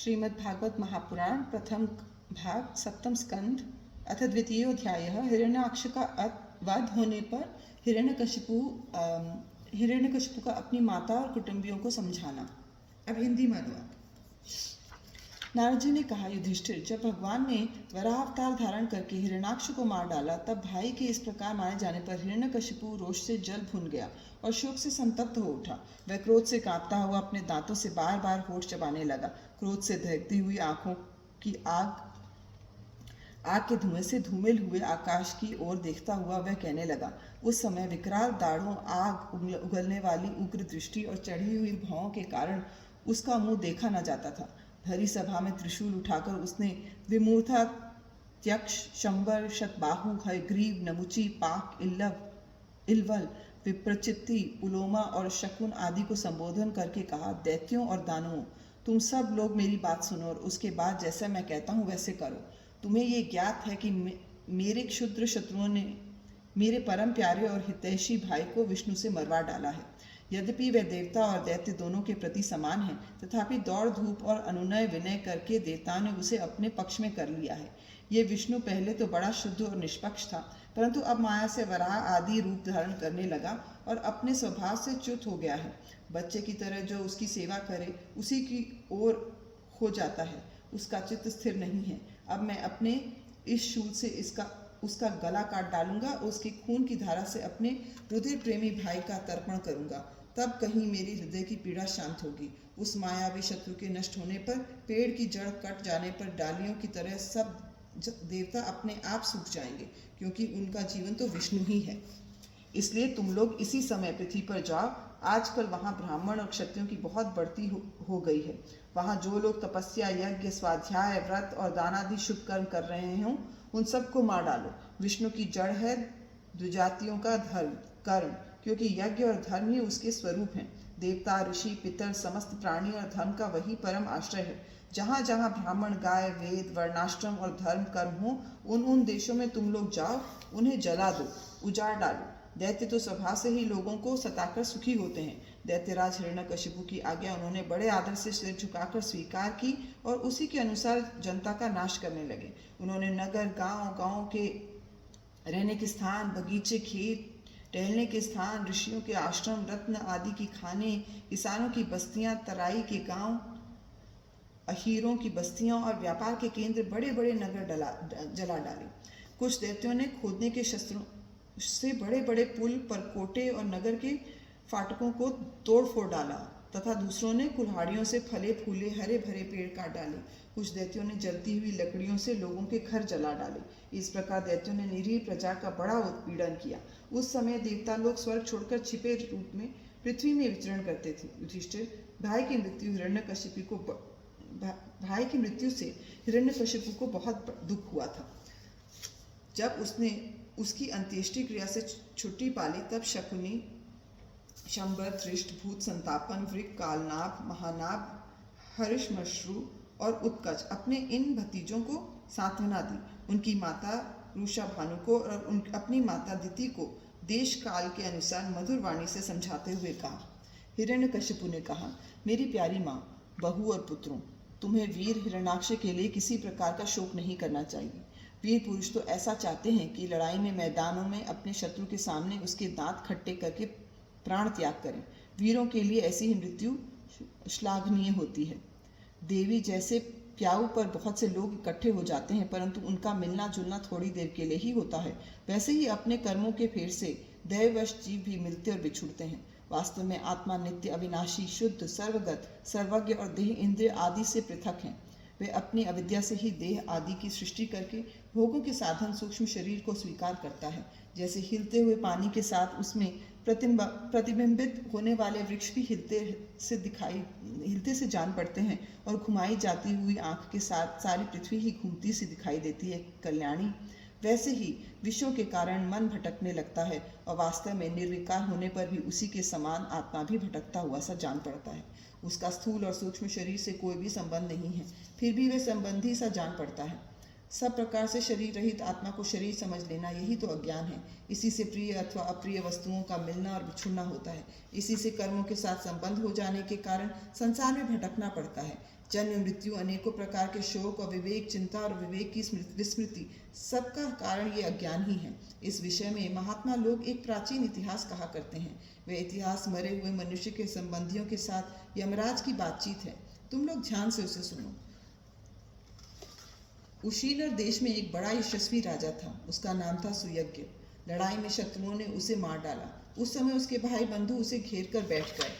श्रीमद् भागवत महापुराण प्रथम भाग सप्तम स्कंध अथ द्वितीयोध्यायः हिरण्याक्ष का वध होने पर हिरण्यकशिपु का अपनी माता और कुटुंबियों को समझाना। अब हिंदी में अनुवाद। नारद जी ने कहा, युधिष्ठिर, जब भगवान ने वराह अवतार धारण करके हिरण्याक्ष को मार डाला तब भाई के इस प्रकार मारे जाने पर हिरण्यकशिपु रोष से जल भुन गया और शोक से संतप्त हो उठा। वह क्रोध से कांपता हुआ अपने दांतों से बार बार होठ चबाने लगा। क्रोध से दहकती हुई आंखों की आग के धुएं से धूमिल हुए आकाश की ओर देखता हुआ वह कहने लगा। उस समय विकराल दाढ़ों, आग उगलने वाली उग्र दृष्टि और चढ़ी हुई भौं के कारण उसका मुंह देखा न जाता था। भरी सभा में त्रिशूल उठाकर उसने विमूर्था, त्यक्ष, शंबर, शतबाहु, हयग्रीव, नमुची, पाक, इल्वल, विप्रचित्ति, उलोमा और शकुन आदि को संबोधन करके कहा, दैत्यों और दानवों, तुम सब लोग मेरी बात सुनो और उसके बाद जैसा मैं कहता हूँ वैसे करो। तुम्हें ये ज्ञात है कि मेरे क्षुद्र शत्रुओं ने मेरे परम प्यारे और हितैषी भाई को विष्णु से मरवा डाला है। यद्यपि वे देवता और दैत्य दोनों के प्रति समान हैं, तथापि दौड़ धूप और अनुनय विनय करके देवताओं ने उसे अपने पक्ष में कर लिया है। ये विष्णु पहले तो बड़ा शुद्ध और निष्पक्ष था, परंतु अब माया से वराह आदि रूप धारण करने लगा और अपने स्वभाव से च्युत हो गया है। बच्चे की तरह जो उसकी सेवा करे उसी की ओर हो जाता है, उसका चित्त स्थिर नहीं है। अब मैं अपने इस शूल से उसका गला काट डालूंगा और उसकी खून की धारा से अपने रुधिर प्रेमी भाई का तर्पण करूंगा। तब कहीं मेरी हृदय की पीड़ा शांत होगी। उस मायावी शत्रु के नष्ट होने पर, पेड़ की जड़ कट जाने पर डालियों की तरह सब देवता अपने आप सूख जाएंगे, क्योंकि उनका जीवन तो विष्णु ही है। इसलिए तुम लोग इसी समय पृथ्वी पर जाओ। आजकल वहाँ ब्राह्मण और क्षत्रियों की बहुत बढ़ती हो गई है। वहाँ जो लोग तपस्या, यज्ञ, स्वाध्याय, व्रत और दान आदि शुभ कर्म कर रहे हों, उन सबको मार डालो। विष्णु की जड़ है द्विजातियों का कर्म, क्योंकि यज्ञ और धर्म ही उसके स्वरूप हैं। देवता, ऋषि, पितर, समस्त प्राणी और धर्म का वही परम आश्रय है। जहाँ जहाँ ब्राह्मण, गाय, वेद, वर्णाश्रम और धर्म कर्म हो, उन देशों में तुम लोग जाओ, उन्हें जला दो, उजाड़ डालो। दैत्य तो स्वभाव से ही लोगों को सताकर सुखी होते हैं। दैत्यराज हिरण्यकशिपु की आज्ञा उन्होंने बड़े आदर से सिर झुकाकर स्वीकार की और उसी के अनुसार जनता का नाश करने लगे। उन्होंने नगर, गांव के रहने के स्थान, बगीचे, खेत, टहलने के स्थान, ऋषियों के आश्रम, रत्न आदि की खाने, किसानों की बस्तियां, तराई के गांव, अहीरों की बस्तियां और व्यापार के केंद्र, बड़े बड़े नगर जला डाले। कुछ दैत्यों ने खोदने के शस्त्रों से बड़े बड़े पुल, परकोटे और नगर के फाटकों को तोड़ फोड़ डाला, तथा दूसरों ने कुल्हाड़ियों से फले फूले हरे भरे पेड़ काट डाले। कुछ दैत्यों ने जलती हुई लकड़ियों से लोगों के घर जला डाले। इस प्रकार दैत्यों ने निरीह प्रजा का बड़ा उत्पीड़न किया। उस समय देवता लोग स्वर्ग छोड़कर छिपे रूप में पृथ्वी में विचरण करते थे। युधिष्ठिर, भाई की मृत्यु से हिरण्यकशिपु को बहुत दुख हुआ था। जब उसने उसकी अंत्येष्टि क्रिया से छुट्टी पाली, तब शकुनी, शंबर, धृष्ट, भूत संतापन, वृक, कालनाभ, महानाभ, हर्षमश्रु और उत्कच अपने इन भतीजों को सांत्वना दी। उनकी माता रूषा भानु को और अपनी माता दिति को देश काल के अनुसार मधुर वाणी से समझाते हुए कहा। हिरण्यकशिपु ने कहा, मेरी प्यारी माँ, बहू और पुत्रों, तुम्हें वीर हिरण्याक्ष के लिए किसी प्रकार का शोक नहीं करना चाहिए। वीर पुरुष तो ऐसा चाहते हैं कि लड़ाई में मैदानों में अपने शत्रु के सामने उसके दांत खट्टे करके प्राण त्याग करें। वीरों के लिए ऐसी ही मृत्यु श्लाघनीय होती है। देवी जैसे प्याऊ पर बहुत से लोग इकट्ठे हो जाते हैं, परंतु उनका मिलना जुलना थोड़ी देर के लिए ही होता है। वैसे ही अपने कर्मों के फेर से दैववश जीव भी मिलते और बिछुड़ते हैं। वास्तव में आत्मा नित्य, अविनाशी, शुद्ध, सर्वगत, सर्वज्ञ और देह इंद्रिय आदि से पृथक हैं। वे अपनी अविद्या से ही देह आदि की सृष्टि करके भोगों के साधन सूक्ष्म शरीर को स्वीकार करता है। जैसे हिलते हुए पानी के साथ उसमें प्रतिबिंबित होने वाले वृक्ष भी हिलते से जान पड़ते हैं और घुमाई जाती हुई आंख के साथ सारी पृथ्वी ही घूमती सी दिखाई देती है कल्याणी। वैसे ही विषयों के कारण मन भटकने लगता है और वास्तव में निर्विकार होने पर भी उसी के समान आत्मा भी भटकता हुआ सा जान पड़ता है। उसका स्थूल और सूक्ष्म शरीर से कोई भी संबंध नहीं है, फिर भी वे संबंधी सा जान पड़ता है। सब प्रकार से शरीर रहित आत्मा को शरीर समझ लेना, यही तो अज्ञान है। इसी से प्रिय अथवा अप्रिय वस्तुओं का मिलना और बिछुड़ना होता है। इसी से कर्मों के साथ संबंध हो जाने के कारण संसार में भटकना पड़ता है। जन्म मृत्यु, अनेकों प्रकार के शोक और विवेक, चिंता और विवेक की विस्मृति, सबका कारण ये अज्ञान ही है। इस विषय में महात्मा लोग एक प्राचीन इतिहास कहा करते हैं। वे इतिहास मरे हुए मनुष्य के संबंधियों के साथ यमराज की बातचीत है। तुम लोग ध्यान से उसे सुनो। उशीनर देश में एक बड़ा यशस्वी राजा था। उसका नाम था सुयज्ञ। लड़ाई में शत्रुओं ने उसे मार डाला। उस समय उसके भाई बंधु उसे घेर कर बैठ गए।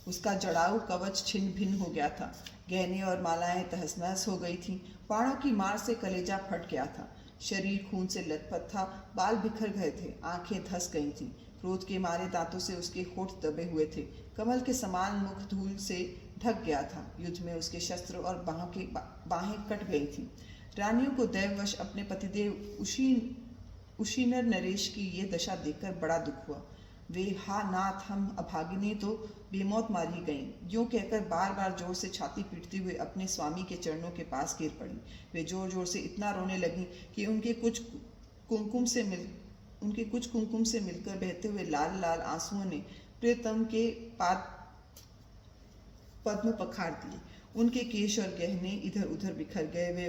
उसका जड़ाऊ कवच छिन्न भिन्न हो गया था। गहने और मालाएं तहस नहस हो गई थीं। बाणों की मार से कलेजा फट गया था। शरीर खून से लथपथ था। बाल बिखर गए थे। आंखें धंस गई थीं। क्रोध के मारे दांतों से उसके होठ दबे हुए थे। कमल के समान मुख धूल से ढक गया था। युद्ध में उसके शस्त्र और बाहें कट गई थीं। रानियों को दैववश अपने पतिदेव उशीनर नरेश की ये दशा देखकर बड़ा दुख हुआ। वे हा नाथ, हम अभागिनी तो बेमौत मारी गईं, यूं कहकर बार बार जोर से छाती पीटते हुए अपने स्वामी के चरणों के पास गिर पड़ी। वे जोर जोर से इतना रोने लगीं कि उनके कुछ कुमकुम से मिलकर बहते हुए लाल लाल आंसुओं ने प्रियतम के पद्म पखार दिए। उनके केश और गहने इधर उधर बिखर गए।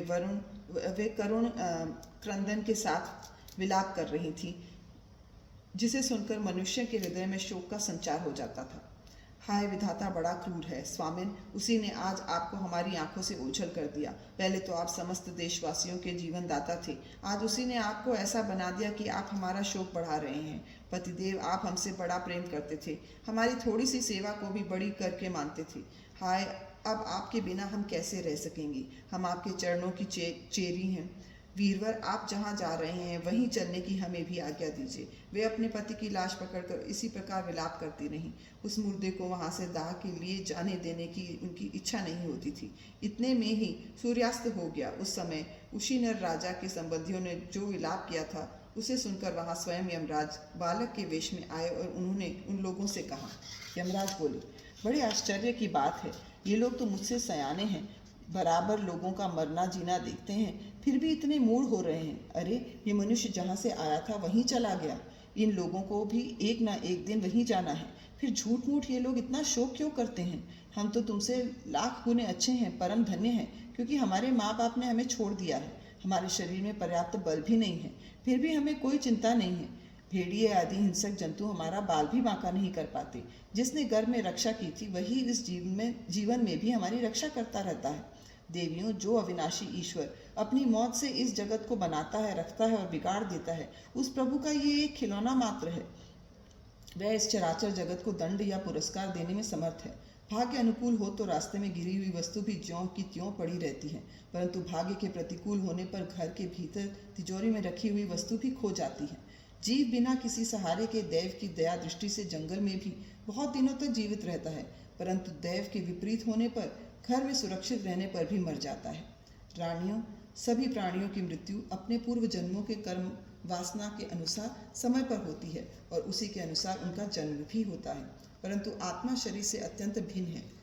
वे करुण क्रंदन के साथ विलाप कर रही थी, जिसे सुनकर मनुष्य के हृदय में शोक का संचार हो जाता था। हाय विधाता, बड़ा क्रूर है स्वामिन, उसी ने आज आपको हमारी आंखों से ओझल कर दिया। पहले तो आप समस्त देशवासियों के जीवन दाता थे, आज उसी ने आपको ऐसा बना दिया कि आप हमारा शोक बढ़ा रहे हैं। पतिदेव, आप हमसे बड़ा प्रेम करते थे, हमारी थोड़ी सी सेवा को भी बड़ी करके मानते थे। हाय, अब आपके बिना हम कैसे रह सकेंगे? हम आपके चरणों की चेरी हैं। वीरवर, आप जहाँ जा रहे हैं वहीं चलने की हमें भी आज्ञा दीजिए। वे अपने पति की लाश पकड़कर इसी प्रकार विलाप करती रहीं। उस मुर्दे को वहाँ से दाह के लिए जाने देने की उनकी इच्छा नहीं होती थी। इतने में ही सूर्यास्त हो गया। उस समय उशीनर राजा के संबंधियों ने जो विलाप किया था, उसे सुनकर वहाँ स्वयं यमराज बालक के वेश में आए और उन्होंने उन लोगों से कहा। यमराज बोले, बड़े आश्चर्य की बात है, ये लोग तो मुझसे सयाने हैं, बराबर लोगों का मरना जीना देखते हैं, फिर भी इतने मूढ़ हो रहे हैं। अरे, ये मनुष्य जहाँ से आया था वहीं चला गया। इन लोगों को भी एक ना एक दिन वहीं जाना है। फिर झूठ मूठ ये लोग इतना शोक क्यों करते हैं? हम तो तुमसे लाख गुने अच्छे हैं, परम धन्य हैं, क्योंकि हमारे माँ बाप ने हमें छोड़ दिया है। हमारे शरीर में पर्याप्त बल भी नहीं है, फिर भी हमें कोई चिंता नहीं है। भेड़िए आदि हिंसक जंतु हमारा बाल भी बांका नहीं कर पाते। जिसने गर्भ में रक्षा की थी, वही इस जीवन में भी हमारी रक्षा करता रहता है। देवियों, जो अविनाशी ईश्वर अपनी मौत से इस जगत को बनाता है, रखता है और बिगाड़ देता है, उस प्रभु का ये एक खिलौना मात्र है। वह इस चराचर जगत को दंड या पुरस्कार देने में समर्थ है। भाग्य अनुकूल हो तो रास्ते में गिरी हुई वस्तु भी ज्यों की त्यों पड़ी रहती है, परंतु भाग्य के प्रतिकूल होने पर घर के भीतर तिजोरी में रखी हुई वस्तु भी खो जाती है। जीव बिना किसी सहारे के दैव की दया दृष्टि से जंगल में भी बहुत दिनों तक जीवित रहता है, परंतु दैव के विपरीत होने पर घर में सुरक्षित रहने पर भी मर जाता है। रानियों, सभी प्राणियों की मृत्यु अपने पूर्व जन्मों के कर्म वासना के अनुसार समय पर होती है और उसी के अनुसार उनका जन्म भी होता है, परंतु आत्मा शरीर से अत्यंत भिन्न है।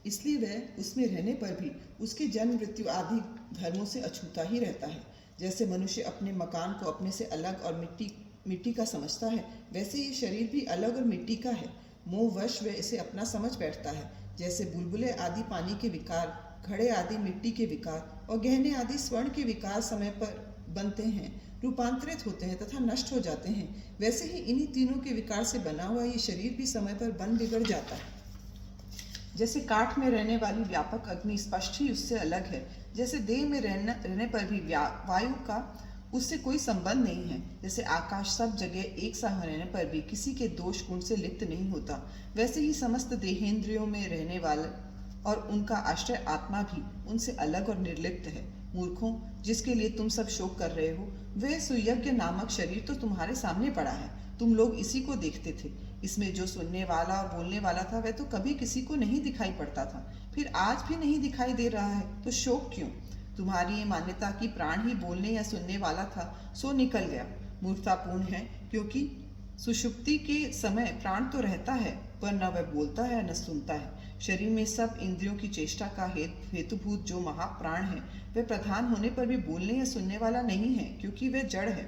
इसलिए वह उसमें रहने पर भी उसके जन्म मृत्यु आदि धर्मों से अछूता ही रहता है। जैसे मनुष्य अपने मकान को अपने से अलग और मिट्टी का समझता है, वैसे ये शरीर भी अलग और मिट्टी का है। मोहवश वह इसे अपना समझ बैठता है। जैसे बुलबुले आदि पानी के विकार, घड़े आदि मिट्टी के विकार और गहने आदि स्वर्ण के विकार समय पर बनते हैं, रूपांतरित होते हैं तथा नष्ट हो जाते हैं, वैसे ही इन्हीं तीनों के विकार से बना हुआ ये शरीर भी समय पर बन बिगड़ जाता है। जैसे काठ में रहने वाली व्यापक अग्नि स्पष्ट ही उससे अलग है, जैसे देह में रहने पर भी वायु का उससे कोई संबंध नहीं है, जैसे आकाश सब जगह एक सा रहने पर भी किसी के दोष गुण से लिप्त नहीं होता, वैसे ही समस्त देहेंद्रियों में रहने वाला और उनका आश्रय आत्मा भी उनसे अलग और निर्लिप्त है। मूर्खों, जिसके लिए तुम सब शोक कर रहे हो, वह सुयज्ञ नामक शरीर तो तुम्हारे सामने पड़ा है। तुम लोग इसी को देखते थे। इसमें जो सुनने वाला और बोलने वाला था, वह तो कभी किसी को नहीं दिखाई पड़ता था, फिर आज भी नहीं दिखाई दे रहा है, तो शोक क्यों? तुम्हारी ये मान्यता कि प्राण ही बोलने या सुनने वाला था, सो निकल गया। मूर्खतापूर्ण है, क्योंकि सुषुप्ति के समय प्राण तो रहता है, पर न वह बोलता है न सुनता है। शरीर में सब इंद्रियों की चेष्टा का हेतुभूत जो महाप्राण है, वह प्रधान होने पर भी बोलने या सुनने वाला नहीं है, क्योंकि वह जड़ है।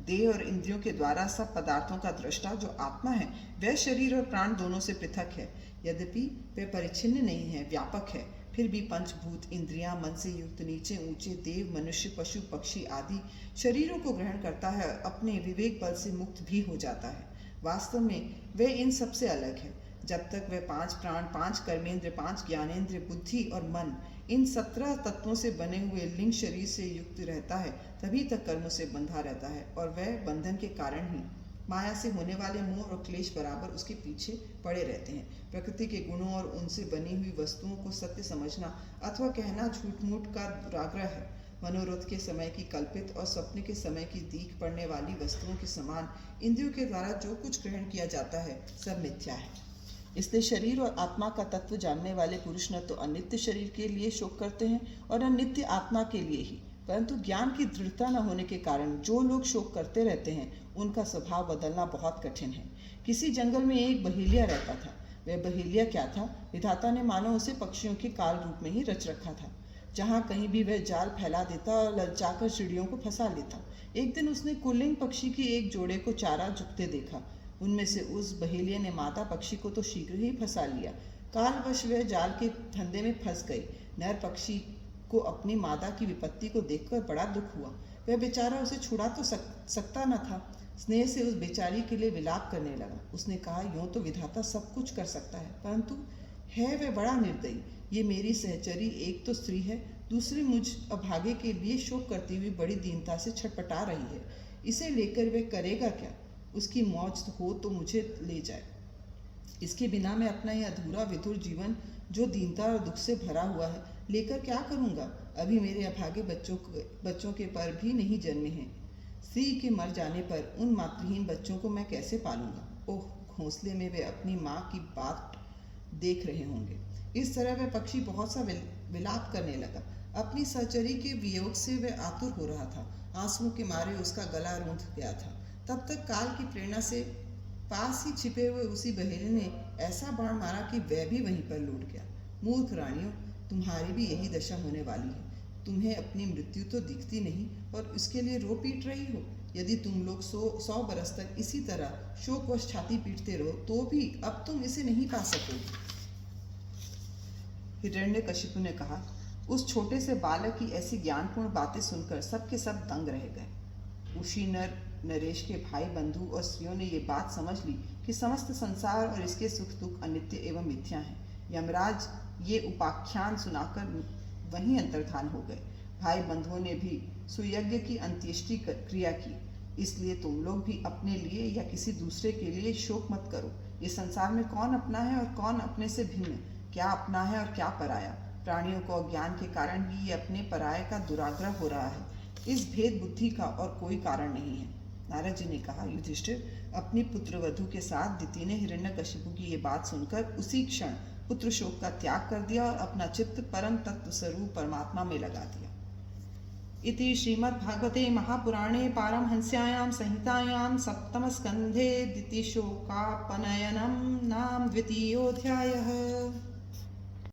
देह और इंद्रियों के द्वारा सब पदार्थों का दृष्टा जो आत्मा है, वह शरीर और प्राण दोनों से पृथक है। यद्यपि वह परिच्छिन्न नहीं है, व्यापक है, फिर भी पंचभूत इंद्रियां मन से युक्त नीचे ऊंचे देव, मनुष्य, पशु, पक्षी आदि शरीरों को ग्रहण करता है और अपने विवेक बल से मुक्त भी हो जाता है। वास्तव में वह इन सबसे अलग है। जब तक वह 5 प्राण, 5 कर्मेंद्र, 5 ज्ञानेंद्र, बुद्धि और मन, इन 17 तत्वों से बने हुए लिंग शरीर से युक्त रहता है, तभी तक कर्मों से बंधा रहता है, और वह बंधन के कारण ही माया से होने वाले मोह और क्लेश बराबर उसके पीछे पड़े रहते हैं। प्रकृति के गुणों और उनसे बनी हुई वस्तुओं को सत्य समझना अथवा कहना झूठ मूठ का दुराग्रह है। मनोरथ के समय की कल्पित और स्वप्न के समय की दीख पड़ने वाली वस्तुओं के समान इंद्रियों के द्वारा जो कुछ ग्रहण किया जाता है, सब मिथ्या है। इसलिए शरीर और आत्मा का तत्व जानने वाले पुरुष न तो अनित्य शरीर के लिए शोक करते हैं और न नित्य आत्मा के लिए ही, परंतु ज्ञान की दृढ़ता न होने के कारण जो लोग शोक करते रहते हैं, उनका स्वभाव बदलना बहुत कठिन है। किसी जंगल में एक बहेलिया रहता था। वह बहेलिया क्या था? विधाता ने मानो उसे पक्षियों के काल रूप में ही रच रखा था। जहाँ कहीं भी वह जाल फैला देता और ललचाकर चिड़ियों को फंसा लेता। एक दिन उसने कुलिंग पक्षी की एक जोड़े को चारा चुगते देखा। उनमें से उस बहेलिया ने मादा पक्षी को तो शीघ्र ही फंसा लिया। कालवश वह जाल के फंदे में फंस गई। नर पक्षी को अपनी मादा की विपत्ति को देखकर बड़ा दुख हुआ। वह बेचारा उसे छुड़ा तो सकता न था। स्नेह से उस बेचारी के लिए विलाप करने लगा। उसने कहा, यूं तो विधाता सब कुछ कर सकता है, परंतु है वह बड़ा निर्दयी। ये मेरी सहचरी एक तो स्त्री है, दूसरी मुझ अभागे के लिए शोक करती हुई बड़ी दीनता से छटपटा रही है। इसे लेकर वह करेगा क्या? उसकी मौज हो तो मुझे ले जाए। इसके बिना मैं अपना यह अधूरा विधुर जीवन, जो दीनता और दुख से भरा हुआ है, लेकर क्या करूँगा? अभी मेरे अभागे बच्चों के पर भी नहीं जन्मे हैं। स्त्री के मर जाने पर उन मातृहीन बच्चों को मैं कैसे पालूंगा? ओह, घोंसले में वे अपनी माँ की बात देख रहे होंगे। इस तरह वह पक्षी बहुत सा विलाप करने लगा। अपनी सहचरी के वियोग से वह आतुर हो रहा था। आंसुओं के मारे उसका गला रूंध गया था। तब तक काल की प्रेरणा से पास ही छिपे हुए उसी बहेलिये ने ऐसा बाण मारा कि वह भी वहीं पर लूट गया। मूर्ख रानियों, तुम्हारी भी यही दशा होने वाली है। तुम्हें अपनी मृत्यु तो दिखती नहीं और इसके लिए रो पीट रही हो। यदि तुम लोग 100 बरस तक इसी तरह शोकवश छाती पीटते रहो, तो भी अब तुम इसे नहीं पा सकोगे। हिरण्यकशिपु ने कहा, उस छोटे से बालक की ऐसी ज्ञानपूर्ण बातें सुनकर सबके सब दंग रह गए। उसी नरेश के भाई, बंधु और स्त्रियों ने ये बात समझ ली कि समस्त संसार और इसके सुख दुख अनित्य एवं मिथ्या हैं। यमराज ये उपाख्यान सुनाकर वहीं अंतर्धान हो गए। भाई बंधुओं ने भी सुयज्ञ की अंत्येष्टि क्रिया की। इसलिए तुम लोग भी अपने लिए या किसी दूसरे के लिए शोक मत करो। ये संसार में कौन अपना है और कौन अपने से भिन्न, क्या अपना है और क्या पराया। प्राणियों को अज्ञान के कारण ही ये अपने पराये का दुराग्रह हो रहा है। इस भेद बुद्धि का और कोई कारण नहीं है। नारद जी ने कहा, युधिष्ठिर, अपनी पुत्रवधू के साथ दिति ने हिरण्यकशिपु की ये बात सुनकर उसी क्षण पुत्र शोक का त्याग कर दिया और अपना चित्त परम तत्व स्वरूप परमात्मा में लगा दिया। इति श्रीमद्भागवते महापुराणे पारमहंस्यायां संहितायां सप्तमस्कन्धे दितिशोकापनयनं नाम द्वितीयोऽध्यायः।